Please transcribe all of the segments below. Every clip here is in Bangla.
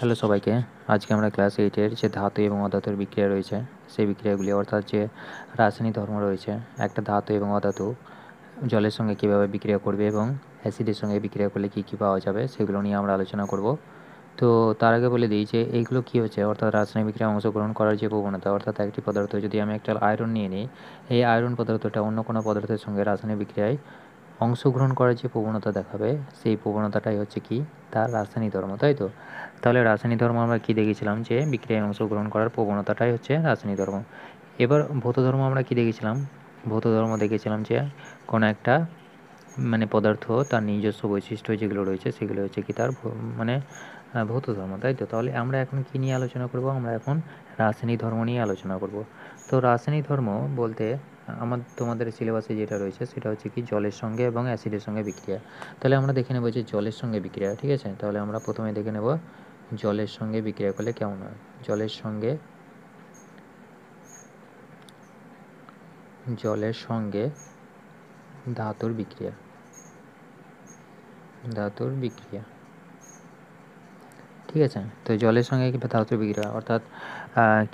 হ্যালো সবাইকে। আজকে আমরা ক্লাস 8-এর যে ধাতু এবং অধাতুর বিক্রিয়া রয়েছে সেই বিক্রিয়াগুলি অর্থাৎ যে রাসায়নিক ধর্ম রয়েছে একটা ধাতু এবং অধাতু জলের সঙ্গে কীভাবে বিক্রিয়া করবে এবং অ্যাসিডের সঙ্গে বিক্রিয়া করলে কী কী পাওয়া যাবে সেগুলো নিয়ে আমরা আলোচনা করব। তো তার আগে বলে দিই যে এইগুলো কী হচ্ছে, অর্থাৎ রাসায়নিক বিক্রিয়ায় অংশগ্রহণ করার যে প্রবণতা, অর্থাৎ একটি পদার্থ যদি আমি একটা আয়রন নিয়ে নিই, এই আয়রন পদার্থটা অন্য কোনো পদার্থের সঙ্গে রাসায়নিক বিক্রিয়ায় অংশগ্রহণ করার যে প্রবণতা দেখাবে সেই প্রবণতাটাই হচ্ছে কি তার রাসায়নিক ধর্ম, তাই তো? তাহলে রাসায়নিক ধর্ম আমরা কি দেখেছিলাম যে বিক্রিয়ায় অংশগ্রহণ করার প্রবণতাটাই হচ্ছে রাসায়নিক ধর্ম। এবার ভৌত ধর্ম আমরা কি দেখেছিলাম? ভৌত ধর্ম দেখেছিলাম যে কোনো একটা পদার্থ তার নিজস্ব বৈশিষ্ট্য যেগুলো রয়েছে সেগুলো হচ্ছে কি তার ভৌত ধর্ম, তাই তো? তাহলে আমরা এখন কি নিয়ে আলোচনা করব? আমরা এখন রাসায়নিক ধর্ম নিয়ে আলোচনা করব। তো রাসায়নিক ধর্ম বলতে তোমাদের সিলেবাসে যেটা রয়েছে সেটা হচ্ছে কি জলের সঙ্গে এবং অ্যাসিডের সঙ্গে বিক্রিয়া। তাহলে আমরা দেখে নেব যে জলের সঙ্গে বিক্রিয়া, ঠিক আছে? তাহলে আমরা প্রথমে দেখে নেব জলের সঙ্গে বিক্রিয়া করলে কেমন হয়। জলের সঙ্গে ধাতুর বিক্রিয়া। ঠিক আছে, তো জলের সঙ্গে কিংবা ধাতুর বিক্রিয়া অর্থাৎ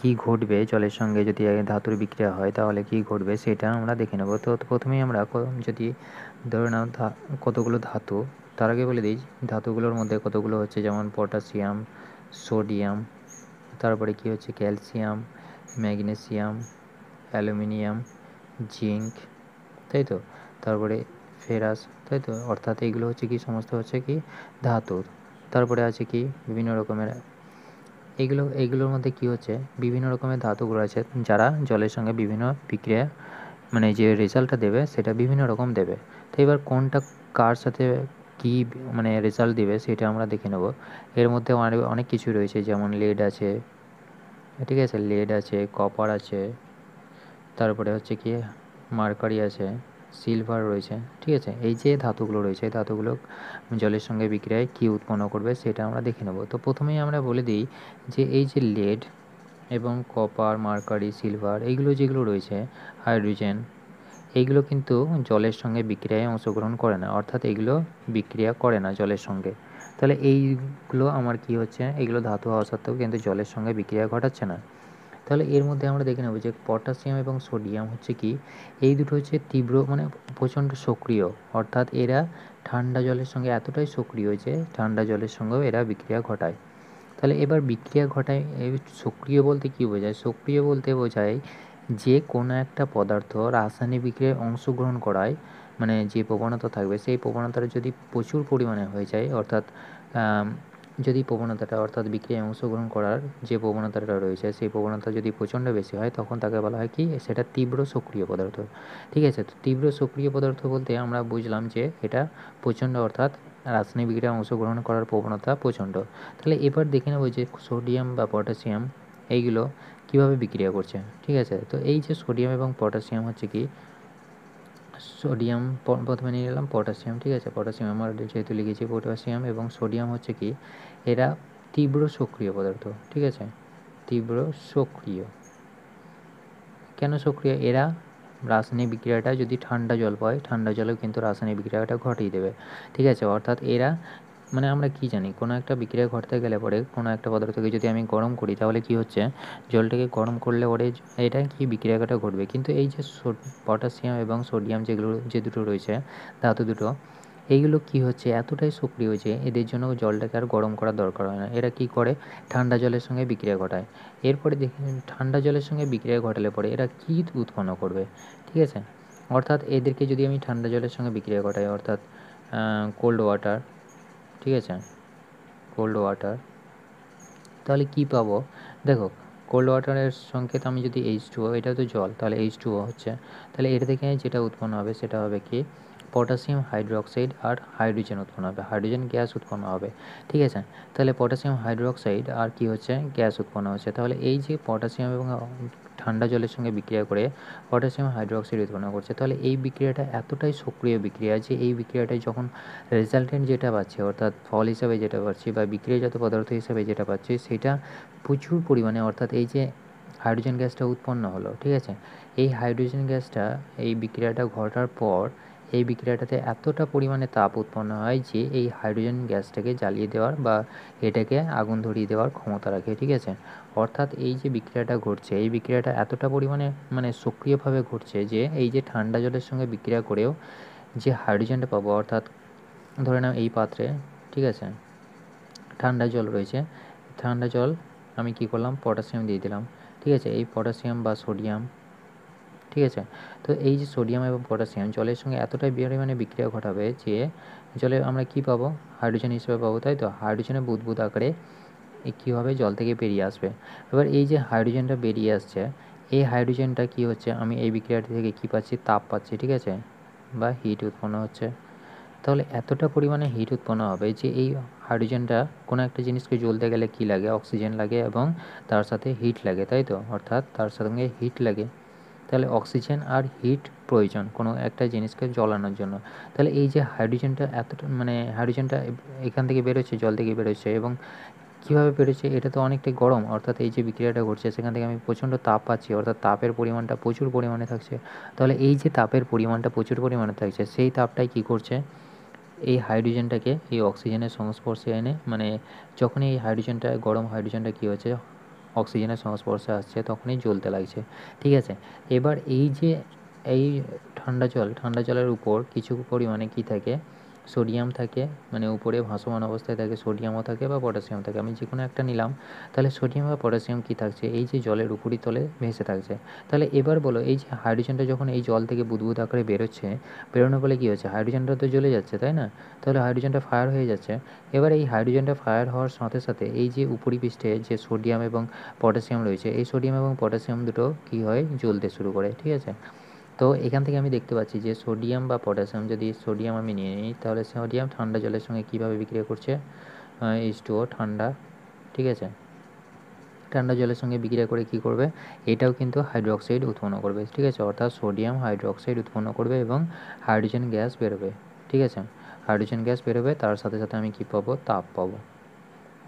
কি ঘটবে জলের সঙ্গে যদি ধাতুর বিক্রিয়া হয় তাহলে কি ঘটবে সেটা আমরা দেখে নেব। তো প্রথমেই আমরা যদি ধরে নাও কতগুলো ধাতু, তার আগে বলে দিই ধাতুগুলোর মধ্যে কতগুলো হচ্ছে, যেমন পটাশিয়াম, সোডিয়াম, তারপরে কি হচ্ছে ক্যালসিয়াম, ম্যাগনেসিয়াম, অ্যালুমিনিয়াম, জিঙ্ক, তাই তো? তারপরে ফেরাস, তাই তো? অর্থাৎ এইগুলো হচ্ছে কি সমস্ত হচ্ছে কি ধাতু। তারপরে আছে কি বিভিন্ন রকমের, এইগুলোর মধ্যে কি হচ্ছে বিভিন্ন রকমের ধাতুগুলো আছে যারা জলের সঙ্গে বিভিন্ন বিক্রিয়া যে রেজাল্টটা দেবে সেটা বিভিন্ন রকম দেবে। তো এবার কোনটা কার সাথে কি রেজাল্ট দেবে সেটা আমরা দেখে নেব। এর মধ্যে অনেক কিছু রয়েছে, যেমন লেড আছে, ঠিক আছে? লেড আছে, কপার আছে, তারপরে হচ্ছে কি মার্কারি আছে, সিলভার রয়েছে, ঠিক আছে? এই যে ধাতুগুলো রয়েছে এই ধাতুগুলো জলের সঙ্গে বিক্রিয়ায় কী উৎপন্ন করবে সেটা আমরা দেখে নেব। তো প্রথমেই আমরা বলে দিই যে এই যে লেড এবং কপার, মার্কারি, সিলভার এইগুলো যেগুলো রয়েছে, হাইড্রোজেন, এইগুলো কিন্তু জলের সঙ্গে বিক্রিয়ায় অংশগ্রহণ করে না, অর্থাৎ এগুলো বিক্রিয়া করে না জলের সঙ্গে। তাহলে এইগুলো আমার কি হচ্ছে, এগুলো ধাতু হওয়া সত্ত্বেও কিন্তু জলের সঙ্গে বিক্রিয়া ঘটাচ্ছে না। তাহলে এর মধ্যে আমরা দেখে নেব যে পটাশিয়াম এবং সোডিয়াম হচ্ছে কি এই দুটো হচ্ছে তীব্র প্রচণ্ড সক্রিয়, অর্থাৎ এরা ঠান্ডা জলের সঙ্গে এতটাই সক্রিয় যে ঠান্ডা জলের সঙ্গেও এরা বিক্রিয়া ঘটায়। তাহলে এবার বিক্রিয়া ঘটায়, সক্রিয় বলতে কী বোঝায়? সক্রিয় বলতে বোঝায় যে কোনো একটা পদার্থ রাসায়নিক বিক্রিয়ায় অংশগ্রহণ করায় যে প্রবণতা থাকবে সেই প্রবণতাটা যদি প্রচুর পরিমাণে হয়ে যায়, অর্থাৎ যদি প্রবণতাটা অর্থাৎ বিক্রিয়ায় অংশগ্রহণ করার যে প্রবণতাটা রয়েছে সেই প্রবণতা যদি প্রচণ্ড বেশি হয় তখন তাকে বলা হয় কি সেটা তীব্র সক্রিয় পদার্থ, ঠিক আছে? তো তীব্র সক্রিয় পদার্থ বলতে আমরা বুঝলাম যে এটা প্রচণ্ড, অর্থাৎ রাসায়নিক বিক্রিয়ায় অংশগ্রহণ করার প্রবণতা প্রচণ্ড। তাহলে এবার দেখে নেব যে সোডিয়াম বা পটাশিয়াম এইগুলো কীভাবে বিক্রিয়া করছে, ঠিক আছে? তো এই যে সোডিয়াম এবং পটাশিয়াম হচ্ছে কি, সোডিয়াম প্রথমে নিয়ে নিলাম পটাশিয়াম, ঠিক আছে? পটাশিয়াম আমার যেহেতু লিখেছি পটাশিয়াম এবং সোডিয়াম হচ্ছে কি এরা তীব্র সক্রিয় পদার্থ, ঠিক আছে? তীব্র সক্রিয়। কেন সক্রিয়? এরা রাসায়নিক বিক্রিয়াটা যদি ঠান্ডা জল পায় ঠান্ডা জলেও কিন্তু রাসায়নিক বিক্রিয়াটা ঘটিয়ে দেবে, ঠিক আছে? অর্থাৎ এরা আমরা কি জানি কোনো একটা বিক্রিয়া ঘটতে গেলে পরে কোনো একটা পদার্থকে যদি আমি গরম করি তাহলে কি হচ্ছে, জলটাকে গরম করলে পরে এটা কি বিক্রিয়াটা ঘটবে। কিন্তু এই যে পটাশিয়াম এবং সোডিয়াম যে দুটো রয়েছে ধাতু দুটো, এইগুলো কি হচ্ছে এতটাই সক্রিয় যে এদের জন্য জলটাকে আর গরম করার দরকার হয় না। এরা কি করে ঠান্ডা জলের সঙ্গে বিক্রিয়া ঘটায়। এরপরে দেখি ঠান্ডা জলের সঙ্গে বিক্রিয়া ঘটালে পরে এরা কী উৎপন্ন করবে, ঠিক আছে? অর্থাৎ এদেরকে যদি আমি ঠান্ডা জলের সঙ্গে বিক্রিয়া ঘটাই, অর্থাৎ কোল্ড ওয়াটার, ঠিক আছে? কোল্ড ওয়াটার, তাহলে কি পাবো? দেখো কোল্ড ওয়াটারের সংকেত আমি যদি H2O, এটা তো জল, তাহলে H2O হচ্ছে, তাহলে এটা থেকে যেটা উৎপন্ন হবে সেটা হবে কি পটাশিয়াম হাইড্রোক্সাইড আর হাইড্রোজেন উৎপন্ন হবে, হাইড্রোজেন গ্যাস উৎপন্ন হবে, ঠিক আছে? তাহলে পটাশিয়াম হাইড্রোক্সাইড আর কি হচ্ছে গ্যাস উৎপন্ন হচ্ছে। তাহলে এই যে পটাশিয়াম এবং ঠান্ডা জলের সঙ্গে বিক্রিয়া করে পটাশিয়াম হাইড্রোক্সাইড উৎপন্ন করছে, তাহলে এই বিক্রিয়াটা এতটাই সক্রিয় বিক্রিয়া যে এই বিক্রিয়াটায় যখন রেজাল্টেন্ট যেটা পাচ্ছি, অর্থাৎ ফল হিসাবে যেটা পাচ্ছি বা বিক্রিয়াজাত পদার্থ হিসাবে যেটা পাচ্ছি সেটা প্রচুর পরিমাণে, অর্থাৎ এই যে হাইড্রোজেন গ্যাসটা উৎপন্ন হলো, ঠিক আছে? এই হাইড্রোজেন গ্যাসটা এই বিক্রিয়াটা ঘটার পর এই বিক্রিয়াটাতে এতটা পরিমাণে তাপ উৎপন্ন হয় যে এই হাইড্রোজেন গ্যাসটাকে জ্বালিয়ে দেওয়ার বা এটাকে আগুন ধরিয়ে দেওয়ার ক্ষমতা রাখে, ঠিক আছে। অর্থাৎ এই যে বিক্রিয়াটা ঘটছে, এই বিক্রিয়াটা এতটা পরিমাণে মানে সক্রিয়ভাবে ঘটছে যে এই যে ঠান্ডা জলের সঙ্গে বিক্রিয়া করেও যে হাইড্রোজেনটা পাবো, অর্থাৎ ধরে নাও এই পাত্রে, ঠিক আছে, ঠান্ডা জল রয়েছে। ঠান্ডা জল আমি কি করলাম, পটাশিয়াম দিয়ে দিলাম, ঠিক আছে। এই পটাশিয়াম বা সোডিয়াম, ঠিক আছে। তো এই যে সোডিয়াম এবং পটাশিয়াম জলের সঙ্গে এতটাই পরিমাণে বিক্রিয়া ঘটাবে যে জলে আমরা কি পাবো, হাইড্রোজেন হিসেবে পাবো, তাই তো। হাইড্রোজেনের বুদবুদ আকারে কী হবে, জল থেকে বেরিয়ে আসবে। এবার এই যে হাইড্রোজেনটা বেরিয়ে আসছে, এই হাইড্রোজেনটা কি হচ্ছে, আমি এই বিক্রিয়াটি থেকে কী পাচ্ছি, তাপ পাচ্ছি, ঠিক আছে, বা হিট উৎপন্ন হচ্ছে। তাহলে এতটা পরিমাণে হিট উৎপন্ন হবে যে এই হাইড্রোজেনটা কোনো একটা জিনিসকে জ্বলতে গেলে কী লাগে, অক্সিজেন লাগে এবং তার সাথে হিট লাগে, তাই তো। অর্থাৎ তার সঙ্গে হিট লাগে। তাহলে অক্সিজেন আর হিট প্রয়োজন কোনো একটা জিনিসকে জ্বালানোর জন্য। তাহলে এই যে হাইড্রোজেনটা এতটা মানে হাইড্রোজেনটা এখান থেকে বেরোচ্ছে, জল থেকে বেরোচ্ছে, এবং কীভাবে বেরোচ্ছে, এটা তো অনেকটাই গরম। অর্থাৎ এই যে বিক্রিয়াটা ঘটছে সেখান থেকে আমি প্রচণ্ড তাপ পাচ্ছি, অর্থাৎ তাপের পরিমাণটা প্রচুর পরিমাণে থাকছে। তাহলে এই যে তাপের পরিমাণটা প্রচুর পরিমাণে থাকছে, সেই তাপটাই কী করছে, এই হাইড্রোজেনটাকে এই অক্সিজেনের সংস্পর্শে এনে, মানে যখনই এই হাইড্রোজেনটা, গরম হাইড্রোজেনটা কী হচ্ছে, অক্সিজেনের সংস্পর্শে আসছে, তখনই জ্বলতে লাগছে, ঠিক আছে। এবার এই যে এই ঠান্ডা জলের উপর কিছু পরিমাণে কী থাকে, সোডিয়াম থাকে, মানে উপরে ভাসমান অবস্থায় থাকে, সোডিয়ামও থাকে বা পটাশিয়াম থাকে, আমি যে কোনো একটা নিলাম। তাহলে সোডিয়াম বা পটাশিয়াম কী থাকছে, এই যে জলের উপরিতলে ভেসে থাকছে। তাহলে এবার বলো, এই যে হাইড্রোজেনটা যখন এই জল থেকে বুদবুদ আকারে বেরোচ্ছে, বেরোনোর ফলে কী হচ্ছে, হাইড্রোজেনটা তো জ্বলে যাচ্ছে, তাই না। তাহলে হাইড্রোজেনটা ফায়ার হয়ে যাচ্ছে। এবার এই হাইড্রোজেনটা ফায়ার হওয়ার সাথে সাথে এই যে উপরিপৃষ্ঠে যে সোডিয়াম এবং পটাশিয়াম রয়েছে, এই সোডিয়াম এবং পটাশিয়াম দুটো কী হয়, জ্বলতে শুরু করে, ঠিক আছে। তো এখান থেকে আমি দেখতে পাচ্ছি যে সোডিয়াম বা পটাশিয়াম, যদি সোডিয়াম আমি নিয়ে নিই, তাহলে সোডিয়াম ঠান্ডা জলের সঙ্গে কীভাবে বিক্রিয়া করছে, H2O ঠান্ডা, ঠিক আছে, ঠান্ডা জলের সঙ্গে বিক্রিয়া করে কী করবে, এটাও কিন্তু হাইড্রোক্সাইড উৎপন্ন করবে, ঠিক আছে। অর্থাৎ সোডিয়াম হাইড্রোক্সাইড উৎপন্ন করবে এবং হাইড্রোজেন গ্যাস বেরোবে, ঠিক আছে। হাইড্রোজেন গ্যাস বেরোবে, তার সাথে সাথে আমি কী পাবো, তাপ পাবো।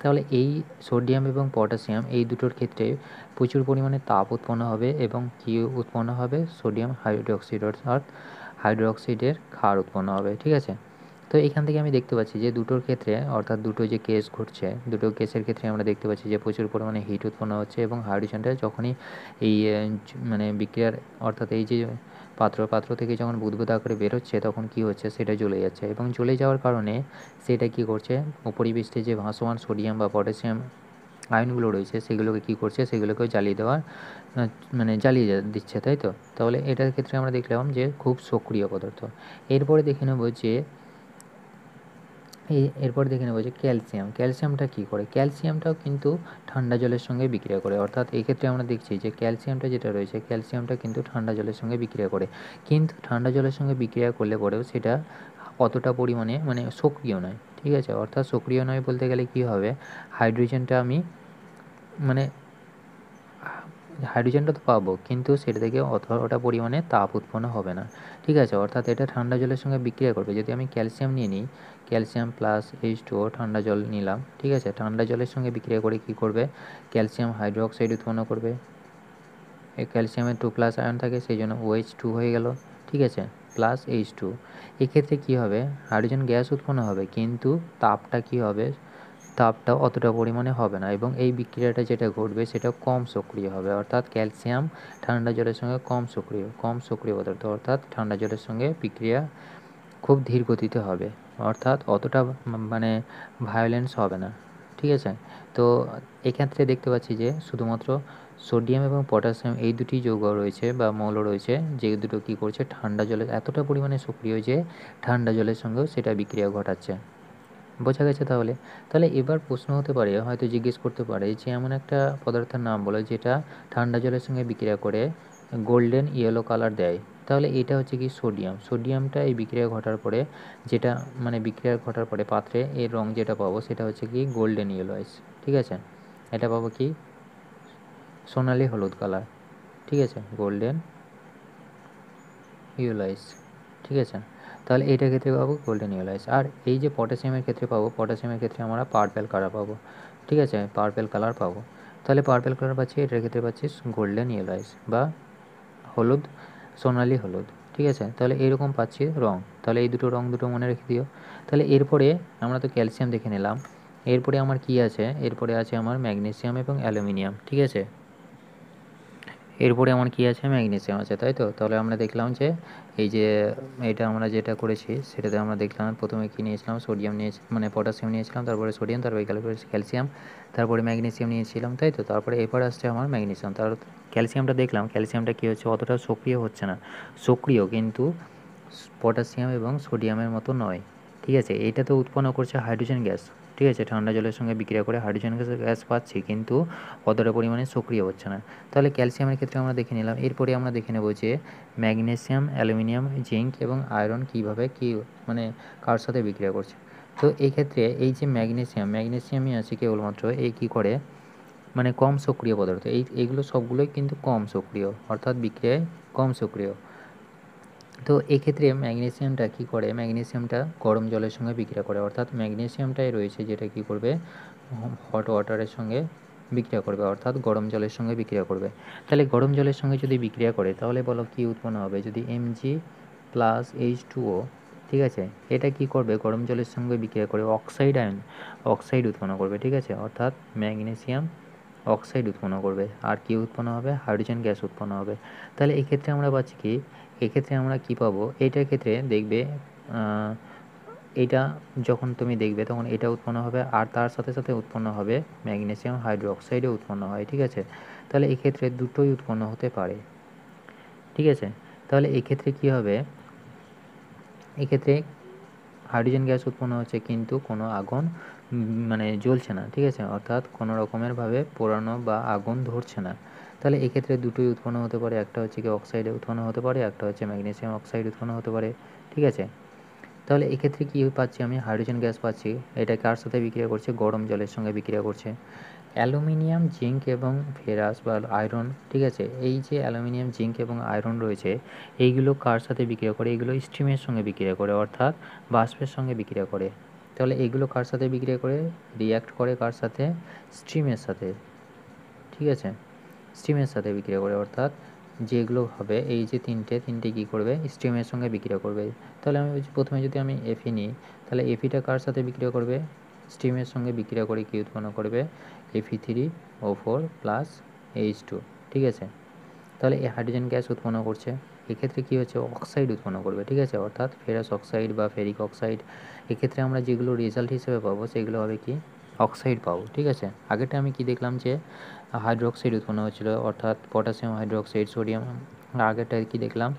তাহলে এই সোডিয়াম এবং পটাশিয়াম এই দুটোর ক্ষেত্রে প্রচুর পরিমাণে তাপ উৎপন্ন হবে এবং কী উৎপন্ন হবে, সোডিয়াম হাইড্রোক্সাইড অর্থাৎ হাইড্রোক্সাইডের ক্ষার উৎপন্ন হবে, ঠিক আছে। তো এখান থেকে আমি দেখতে পাচ্ছি যে দুটোর ক্ষেত্রে, অর্থাৎ দুটো যে কেস ঘটছে, দুটো কেসের ক্ষেত্রে আমরা দেখতে পাচ্ছি যে প্রচুর পরিমাণে হিট উৎপন্ন হচ্ছে এবং হাইড্রোজেনটা যখনই এই মানে বিক্রিয়ার, অর্থাৎ এই যে পাত্র থেকে যখন বুদবুদ আকারে বেরোচ্ছে, তখন কী হচ্ছে, সেটা জ্বলে যাচ্ছে এবং জ্বলে যাওয়ার কারণে সেটা কী করছে, উপরিপৃষ্ঠে যে ভাসমান সোডিয়াম বা পটাশিয়াম আয়নগুলো রয়েছে, সেগুলোকে কী করছে, সেগুলোকেও জ্বালিয়ে দেওয়ার মানে জ্বালিয়ে দিচ্ছে, তাই তো। তাহলে এটার ক্ষেত্রে আমরা দেখলাম যে খুব সক্রিয় পদার্থ। এরপরে দেখে নেব যে ক্যালসিয়ামটা কী করে। ক্যালসিয়ামটাও কিন্তু ঠান্ডা জলের সঙ্গে বিক্রিয়া করে। অর্থাৎ এক্ষেত্রে আমরা দেখছি যে ক্যালসিয়ামটা যেটা রয়েছে, ক্যালসিয়ামটা কিন্তু ঠান্ডা জলের সঙ্গে বিক্রিয়া করে, কিন্তু ঠান্ডা জলের সঙ্গে বিক্রিয়া করলে পরেও সেটা অতটা পরিমাণে মানে সক্রিয় নয়, ঠিক আছে। অর্থাৎ সক্রিয় নয় বলতে গেলে কী হবে, হাইড্রোজেনটা আমি মানে হাইড্রোজেনটা তো পাবো, কিন্তু সেটা থেকে অতটা পরিমাণে তাপ উৎপন্ন হবে না, ঠিক আছে। অর্থাৎ এটা ঠান্ডা জলের সঙ্গে বিক্রিয়া করবে। যদি আমি ক্যালসিয়াম নিয়ে নিই, ক্যালসিয়াম প্লাস H2O ঠান্ডা জল নিলাম, ঠিক আছে। ঠান্ডা জলের সঙ্গে বিক্রিয়া করে কী করবে, ক্যালসিয়াম হাইড্রোক্সাইড উৎপন্ন করবে। এই ক্যালসিয়ামের 2+ আয়ন থাকে, সেই জন্য OH2 হয়ে গেল, ঠিক আছে, প্লাস H2। এক্ষেত্রে কী হবে, হাইড্রোজেন গ্যাস উৎপন্ন হবে, কিন্তু তাপটা কী হবে, তাপটা অতটা পরিমাণে হবে না এবং এই বিক্রিয়াটা যেটা ঘটবে সেটা কম সক্রিয় হবে। অর্থাৎ ক্যালসিয়াম ঠান্ডা জলের সঙ্গে কম সক্রিয় পদার্থ, অর্থাৎ ঠান্ডা জলের সঙ্গে বিক্রিয়া খুব ধীর গতিতে হবে, অর্থাৎ অতটা মানে ভায়োলেন্স হবে না, ঠিক আছে। তো এক্ষেত্রে দেখতে পাচ্ছি যে শুধুমাত্র সোডিয়াম এবং পটাশিয়াম এই দুটি যৌগ রয়েছে বা মৌল রয়েছে, যে দুটো কী করছে, ঠান্ডা জলে এতটা পরিমাণে সক্রিয় যে ঠান্ডা জলের সঙ্গেও সেটা বিক্রিয়া ঘটাচ্ছে। বোঝা গেছে তাহলে। তাহলে এবার প্রশ্ন হতে পারে, হয়তো জিজ্ঞেস করতে পারে যে এমন একটা পদার্থের নাম বলো যেটা ঠান্ডা জলের সঙ্গে বিক্রিয়া করে গোল্ডেন ইয়েলো কালার দেয়। তাহলে এটা হচ্ছে কি, সোডিয়ামটা এই বিক্রিয়া ঘটার পরে যেটা মানে বিক্রিয়া ঘটার পরে পাত্রে এর রং যেটা পাবো সেটা হচ্ছে কি গোল্ডেন ইয়েলোইস, ঠিক আছে। এটা পাবো কি, সোনালি হলুদ কালার, ঠিক আছে, গোল্ডেন ইয়েলোইস, ঠিক আছে। তাহলে এইটার ক্ষেত্রে পাবো গোল্ডেন ইয়েলোইস। আর এই যে পটাশিয়ামের ক্ষেত্রে পাবো, পটাশিয়ামের ক্ষেত্রে আমরা পার্পেল কালার পাবো, ঠিক আছে, পার্পেল কালার পাবো। তাহলে পার্পেল কালার পাচ্ছি, এটার ক্ষেত্রে পাচ্ছি গোল্ডেন ইয়েলোইস বা হলুদ, সোনালি হলুদ, ঠিক আছে। তাহলে এরকম পাচ্ছি রং, তাহলে এই দুটো রং দুটো মনে রেখে দিও। তাহলে এরপরে আমরা তো ক্যালসিয়াম দেখে নিলাম, এরপরে আমার কি আছে, এরপরে আছে আমার ম্যাগনেসিয়াম এবং অ্যালুমিনিয়াম। ঠিক আছে, এরপরে আমার কি আছে, ম্যাগনেসিয়াম আছে, তাই তো। তাহলে আমরা দেখলাম যে এই যে এটা আমরা যেটা করেছি সেটাতে আমরা দেখলাম প্রথমে কি নিয়েছিলাম, সোডিয়াম নিয়েছি, মানে পটাশিয়াম নিয়েছিলাম, তারপরে সোডিয়াম, তারপরে ক্যালসিয়াম, তারপরে ম্যাগনেসিয়াম নিয়েছিলাম, তাই তো। তারপরে এরপর আসছে আমার ম্যাগনেসিয়াম। তার ক্যালসিয়ামটা দেখলাম, ক্যালসিয়ামটা কী হচ্ছে, অতটা সক্রিয় হচ্ছে না, সক্রিয় কিন্তু পটাশিয়াম এবং সোডিয়ামের মতো নয়। ঠিক আছে, এটা তো উৎপন্ন করছে হাইড্রোজেন গ্যাস। ঠিক আছে, ঠান্ডা জলের সঙ্গে বিক্রিয়া করে হাইড্রোজেন গ্যাস পাচ্ছি, কিন্তু অতটা পরিমাণে সক্রিয় হচ্ছে না। তাহলে ক্যালসিয়ামের ক্ষেত্রে আমরা দেখে নিলাম। এরপরে আমরা দেখে নেব যে ম্যাগনেসিয়াম, অ্যালুমিনিয়াম, জিঙ্ক এবং আয়রন কীভাবে কী মানে কার সাথে বিক্রিয়া করছে। তো এই ক্ষেত্রে এই যে ম্যাগনেসিয়ামই আছে কেবলমাত্র এই কী করে, মানে কম সক্রিয় পদার্থ। এইগুলো সবগুলোই কিন্তু কম সক্রিয়, অর্থাৎ বিক্রিয়ায় কম সক্রিয়। তো এক্ষেত্রে ম্যাগনেসিয়ামটা কী করে, ম্যাগনেসিয়ামটা গরম জলের সঙ্গে বিক্রিয়া করে, অর্থাৎ ম্যাগনেসিয়ামটাই রয়েছে যেটা কী করবে, হট ওয়াটারের সঙ্গে বিক্রিয়া করবে, অর্থাৎ গরম জলের সঙ্গে বিক্রিয়া করবে। তাহলে গরম জলের সঙ্গে যদি বিক্রিয়া করে তাহলে বলো কী উৎপন্ন হবে, যদি Mg+H2O, ঠিক আছে, এটা কি করবে, গরম জলের সঙ্গে বিক্রিয়া করে অক্সাইড উৎপন্ন করবে। ঠিক আছে, অর্থাৎ ম্যাগনেসিয়াম অক্সাইড উৎপন্ন করবে, আর কি উৎপন্ন হবে, হাইড্রোজেন গ্যাস উৎপন্ন হবে। তাহলে এক্ষেত্রে আমরা পাচ্ছি কি, এক্ষেত্রে আমরা কি পাবো, এইটার ক্ষেত্রে দেখবে এটা যখন তুমি দেখবে তখন এটা উৎপন্ন হবে, আর তার সাথে সাথে উৎপন্ন হবে ম্যাগনেসিয়াম হাইড্রোক্সাইডও উৎপন্ন হয়। ঠিক আছে, তাহলে এক্ষেত্রে দুটোই উৎপন্ন হতে পারে। ঠিক আছে, তাহলে এক্ষেত্রে কি হবে, এক্ষেত্রে হাইড্রোজেন গ্যাস উৎপন্ন হচ্ছে কিন্তু কোনো আগুন মানে জ্বলছে না। ঠিক আছে, অর্থাৎ কোনো রকমেরভাবে পোড়ানো বা আগুন ধরছে না। তাহলে এক্ষেত্রে দুটোই উৎপন্ন হতে পারে, একটা হচ্ছে কি অক্সাইডে উৎপন্ন হতে পারে, একটা হচ্ছে ম্যাগনেসিয়াম অক্সাইড উৎপন্ন হতে পারে। ঠিক আছে, তাহলে এক্ষেত্রে কী পাচ্ছি, আমি হাইড্রোজেন গ্যাস পাচ্ছি, এটা কার সাথে বিক্রিয়া করছে, গরম জলের সঙ্গে বিক্রিয়া করছে। অ্যালুমিনিয়াম, জিঙ্ক এবং ফেরাস বা আয়রন, ঠিক আছে, এই যে অ্যালুমিনিয়াম, জিঙ্ক এবং আয়রন রয়েছে, এইগুলো কার সাথে বিক্রিয়া করে, এগুলো স্টিমের সঙ্গে বিক্রিয়া করে, অর্থাৎ বাষ্পের সঙ্গে বিক্রিয়া করে। তাহলে এগুলো কার সাথে বিক্রিয়া করে, রিয়্যাক্ট করে কার সাথে, স্টিমের সাথে। ঠিক আছে, স্টিমের সাথে বিক্রিয়া করে, অর্থাৎ যেগুলো হবে এই যে তিনটে কী করবে, স্টিমের সঙ্গে বিক্রিয়া করবে। তাহলে আমি প্রথমে যদি আমি এফি নিই, তাহলে এফিটা কার সাথে বিক্রিয়া করবে, স্টিমের সঙ্গে বিক্রিয়া করে কী উৎপন্ন করবে, Fe3O4+H2। ঠিক আছে, তাহলে এই হাইড্রোজেন গ্যাস উৎপন্ন করছে, এক্ষেত্রে কী হচ্ছে, অক্সাইড উৎপন্ন করবে। ঠিক আছে, অর্থাৎ ফেরাস অক্সাইড বা ফেরিক অক্সাইড। এক্ষেত্রে আমরা যেগুলো রেজাল্ট হিসেবে পাবো সেগুলো হবে কি, অক্সাইড পাবো। ঠিক আছে, আগেরটা আমি কি দেখলাম যে হাইড্রোক্সাইড উৎপন্ন হচ্ছিলো, অর্থাৎ পটাশিয়াম হাইড্রোক্সাইড, সোডিয়াম। আগেরটা কি দেখলাম,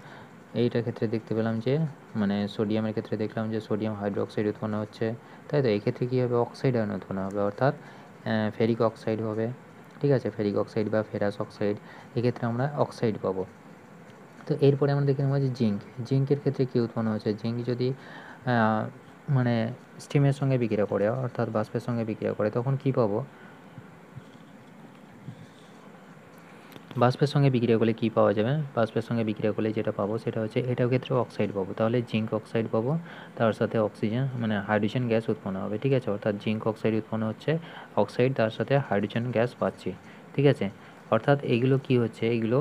এইটার ক্ষেত্রে দেখতে পেলাম যে মানে সোডিয়ামের ক্ষেত্রে দেখলাম যে সোডিয়াম হাইড্রোক্সাইড উৎপন্ন হচ্ছে, তাই তো। এক্ষেত্রে কী হবে, অক্সাইড আয়ন উৎপন্ন হবে, অর্থাৎ ফেরিক অক্সাইড হবে। ঠিক আছে, ফেরিক অক্সাইড বা ফেরাস অক্সাইড, এক্ষেত্রে আমরা অক্সাইড পাবো। তো এরপরে আমরা দেখে নেব যে জিঙ্কের ক্ষেত্রে কী উৎপন্ন হচ্ছে, জিঙ্ক যদি মানে স্টিমের সঙ্গে বিক্রিয়া করে, অর্থাৎ বাষ্পের সঙ্গে বিক্রিয়া করে, তখন কী পাবো, বাষ্পের সঙ্গে বিক্রিয়া করলে কী পাওয়া যাবে, বাষ্পের সঙ্গে বিক্রিয়া করলে যেটা পাবো সেটা হচ্ছে এটার ক্ষেত্রে অক্সাইড পাবো। তাহলে জিঙ্ক অক্সাইড পাবো, তার সাথে অক্সিজেন মানে হাইড্রোজেন গ্যাস উৎপন্ন হবে। ঠিক আছে, অর্থাৎ জিঙ্ক অক্সাইড উৎপন্ন হচ্ছে, অক্সাইড তার সাথে হাইড্রোজেন গ্যাস পাচ্ছি। ঠিক আছে, অর্থাৎ এগুলো কি হচ্ছে, এগুলো